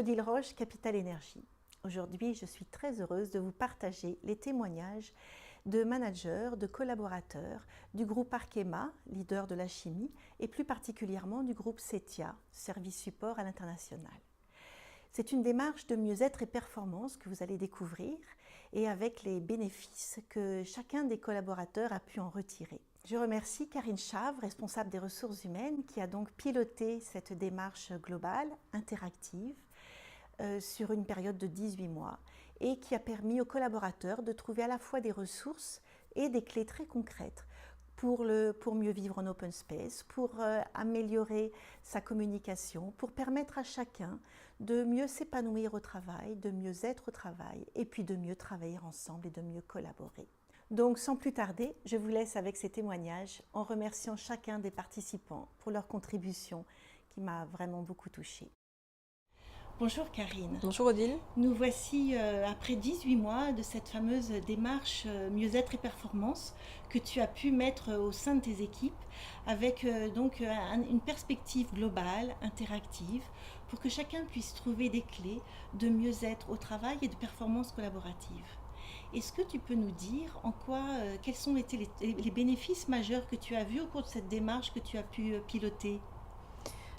Odile Roche, Capital Énergie. Aujourd'hui, je suis très heureuse de vous partager les témoignages de managers, de collaborateurs du groupe Arkema, leader de la chimie, et plus particulièrement du groupe CETIA, service support à l'international. C'est une démarche de mieux-être et performance que vous allez découvrir et avec les bénéfices que chacun des collaborateurs a pu en retirer. Je remercie Karine Chave, responsable des ressources humaines, qui a donc piloté cette démarche globale, interactive, sur une période de 18 mois et qui a permis aux collaborateurs de trouver à la fois des ressources et des clés très concrètes pour mieux vivre en open space, pour améliorer sa communication, pour permettre à chacun de mieux s'épanouir au travail, de mieux être au travail et puis de mieux travailler ensemble et de mieux collaborer. Donc sans plus tarder, je vous laisse avec ces témoignages en remerciant chacun des participants pour leur contribution qui m'a vraiment beaucoup touchée. Bonjour Karine. Bonjour Odile. Nous voici après 18 mois de cette fameuse démarche mieux-être et performance que tu as pu mettre au sein de tes équipes avec une perspective globale, interactive, pour que chacun puisse trouver des clés de mieux-être au travail et de performance collaborative. Est-ce que tu peux nous dire quels ont été les bénéfices majeurs que tu as vus au cours de cette démarche que tu as pu piloter ?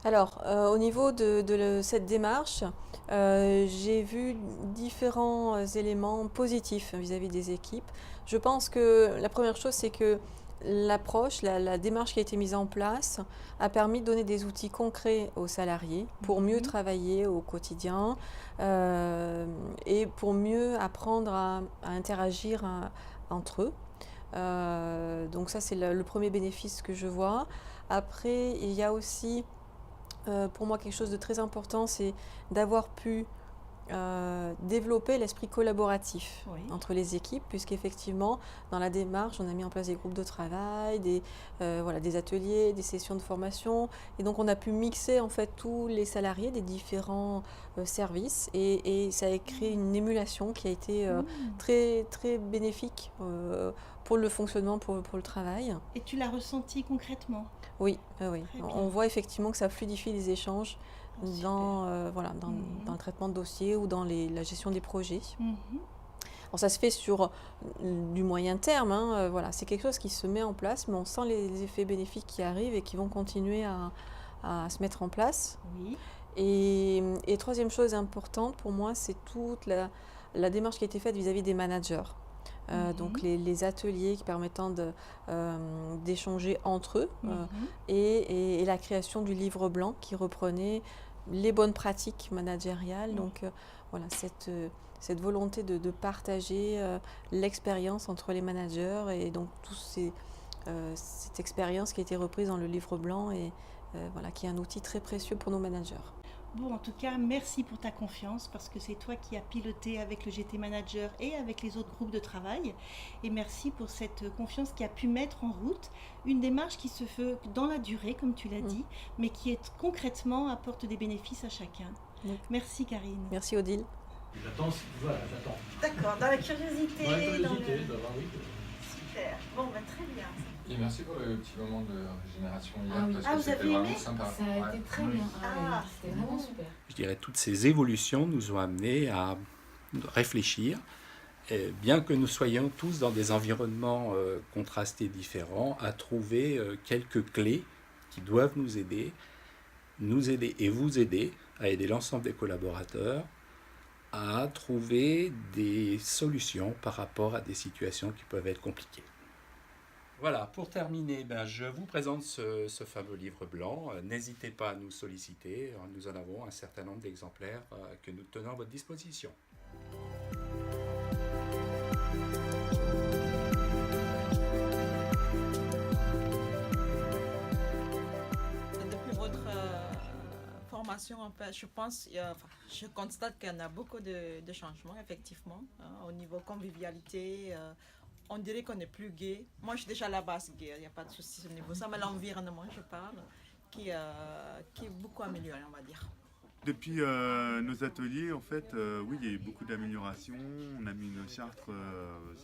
Alors, au niveau de cette démarche, j'ai vu différents éléments positifs vis-à-vis des équipes. Je pense que la première chose, c'est que l'approche, la démarche qui a été mise en place a permis de donner des outils concrets aux salariés pour mieux travailler au quotidien et pour mieux apprendre à interagir entre eux. Donc ça, c'est le premier bénéfice que je vois. Après, il y a aussi pour moi quelque chose de très important, c'est d'avoir pu développer l'esprit collaboratif entre les équipes, puisqu'effectivement, dans la démarche, on a mis en place des groupes de travail, des ateliers, des sessions de formation, et donc on a pu mixer en fait tous les salariés des différents services, et ça a créé une émulation qui a été très, très bénéfique pour le fonctionnement, pour le travail. Et tu l'as ressenti concrètement ? Oui. On voit effectivement que ça fluidifie les échanges dans le traitement de dossiers ou dans la gestion des projets. Alors ça se fait sur du moyen terme, c'est quelque chose qui se met en place, mais on sent les effets bénéfiques qui arrivent et qui vont continuer à se mettre en place. Oui. Et troisième chose importante pour moi, c'est toute la démarche qui a été faite vis-à-vis des managers. Donc les ateliers qui permettant d'échanger entre eux et la création du livre blanc qui reprenait les bonnes pratiques managériales. Donc cette volonté de partager l'expérience entre les managers et donc cette expérience qui a été reprise dans le livre blanc et qui est un outil très précieux pour nos managers. Bon, en tout cas, merci pour ta confiance parce que c'est toi qui as piloté avec le GT Manager et avec les autres groupes de travail. Et merci pour cette confiance qui a pu mettre en route une démarche qui se fait dans la durée, comme tu l'as dit, mais qui concrètement apporte des bénéfices à chacun. Merci Karine. Merci Odile. J'attends. D'accord, dans la curiosité. Dans la curiosité, oui. Super, bon, très bien. Et merci pour le petit moment de régénération hier, Ah oui. parce Ah, que vous c'était avez vraiment aimé sympa. Ça a été très bien. C'était vraiment super. Je dirais que toutes ces évolutions nous ont amenés à réfléchir. Et bien que nous soyons tous dans des environnements contrastés différents, à trouver quelques clés qui doivent nous aider et vous aider à aider l'ensemble des collaborateurs à trouver des solutions par rapport à des situations qui peuvent être compliquées. Voilà, pour terminer, je vous présente ce fameux livre blanc. N'hésitez pas à nous solliciter. Nous en avons un certain nombre d'exemplaires que nous tenons à votre disposition. Depuis votre formation, en fait, je constate qu'il y en a beaucoup de changements, effectivement, au niveau convivialité. On dirait qu'on est plus gai. Moi, je suis déjà à la base gay, il n'y a pas de souci au niveau de ça, mais l'environnement, je parle, qui est beaucoup amélioré, on va dire. Depuis nos ateliers, en fait, oui, il y a eu beaucoup d'améliorations. On a mis une charte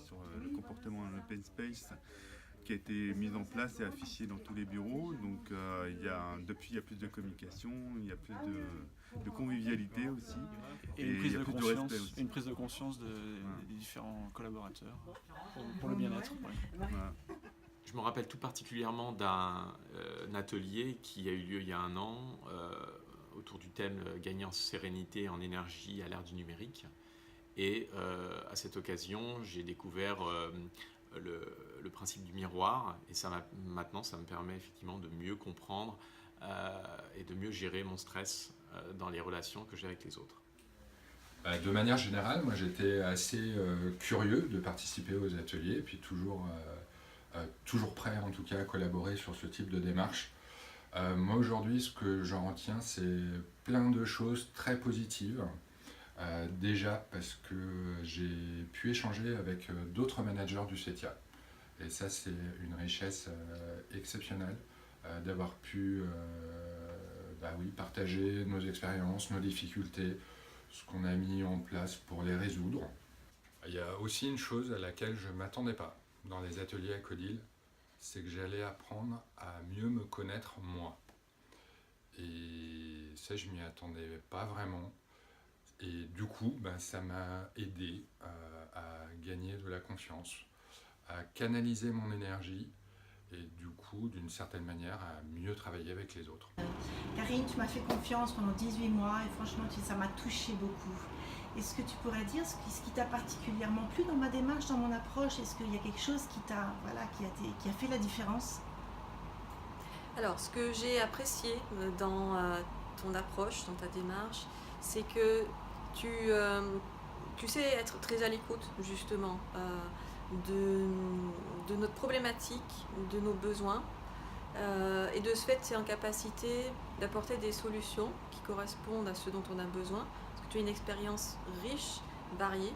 sur le comportement en open space qui a été mise en place et affichée dans tous les bureaux. Donc depuis, il y a plus de communication, il y a plus de convivialité aussi. Et il y a plus de respect aussi. une prise de conscience des différents collaborateurs pour le bien-être. Voilà. Je me rappelle tout particulièrement d'un atelier qui a eu lieu il y a 1 an autour du thème « Gagner en sérénité et en énergie à l'ère du numérique ». Et à cette occasion, j'ai découvert le principe du miroir. Et maintenant, ça me permet effectivement de mieux comprendre et de mieux gérer mon stress dans les relations que j'ai avec les autres. De manière générale, moi j'étais assez curieux de participer aux ateliers, et puis toujours prêt en tout cas à collaborer sur ce type de démarche. Moi aujourd'hui, ce que j'en retiens, c'est plein de choses très positives. Déjà parce que j'ai pu échanger avec d'autres managers du CETIA. Et ça, c'est une richesse exceptionnelle d'avoir pu partager nos expériences, nos difficultés, ce qu'on a mis en place pour les résoudre. Il y a aussi une chose à laquelle je ne m'attendais pas dans les ateliers à Codil, c'est que j'allais apprendre à mieux me connaître moi. Et ça, je ne m'y attendais pas vraiment. Et du coup, ça m'a aidé à gagner de la confiance, à canaliser mon énergie et du coup, d'une certaine manière, à mieux travailler avec les autres. Karine, tu m'as fait confiance pendant 18 mois et franchement, ça m'a touché beaucoup. Est-ce que tu pourrais dire ce qui t'a particulièrement plu dans ma démarche, dans mon approche? Est-ce qu'il y a quelque chose qui a fait la différence? Alors, ce que j'ai apprécié dans ton approche, dans ta démarche, c'est que tu sais être très à l'écoute, justement, de notre problématique, de nos besoins. Et de ce fait, tu es en capacité d'apporter des solutions qui correspondent à ce dont on a besoin. Parce que tu as une expérience riche, variée,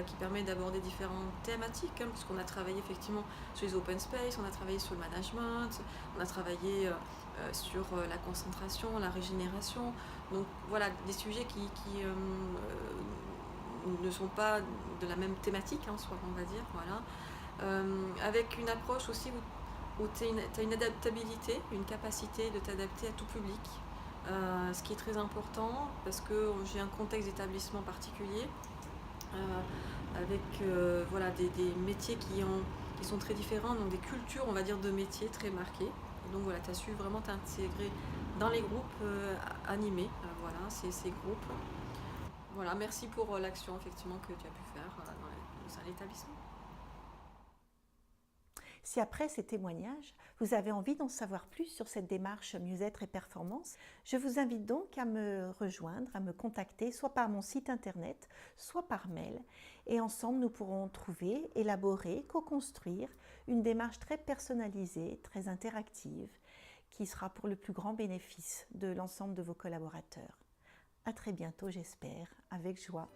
qui permet d'aborder différentes thématiques, puisqu'on a travaillé effectivement sur les open space, on a travaillé sur le management, on a travaillé sur la concentration, la régénération. Donc voilà, des sujets qui ne sont pas de la même thématique, soit on va dire, voilà. Avec une approche aussi où tu as une adaptabilité, une capacité de t'adapter à tout public, ce qui est très important parce que j'ai un contexte d'établissement particulier, avec des métiers qui sont très différents, donc des cultures, on va dire, de métiers très marquées. Et donc voilà, tu as su vraiment t'intégrer dans les groupes animés, ces groupes. Voilà, merci pour l'action effectivement que tu as pu faire au sein de l'établissement. Si après ces témoignages, vous avez envie d'en savoir plus sur cette démarche mieux-être et performance, je vous invite donc à me rejoindre, à me contacter, soit par mon site internet, soit par mail. Et ensemble, nous pourrons trouver, élaborer, co-construire une démarche très personnalisée, très interactive, qui sera pour le plus grand bénéfice de l'ensemble de vos collaborateurs. À très bientôt, j'espère, avec joie.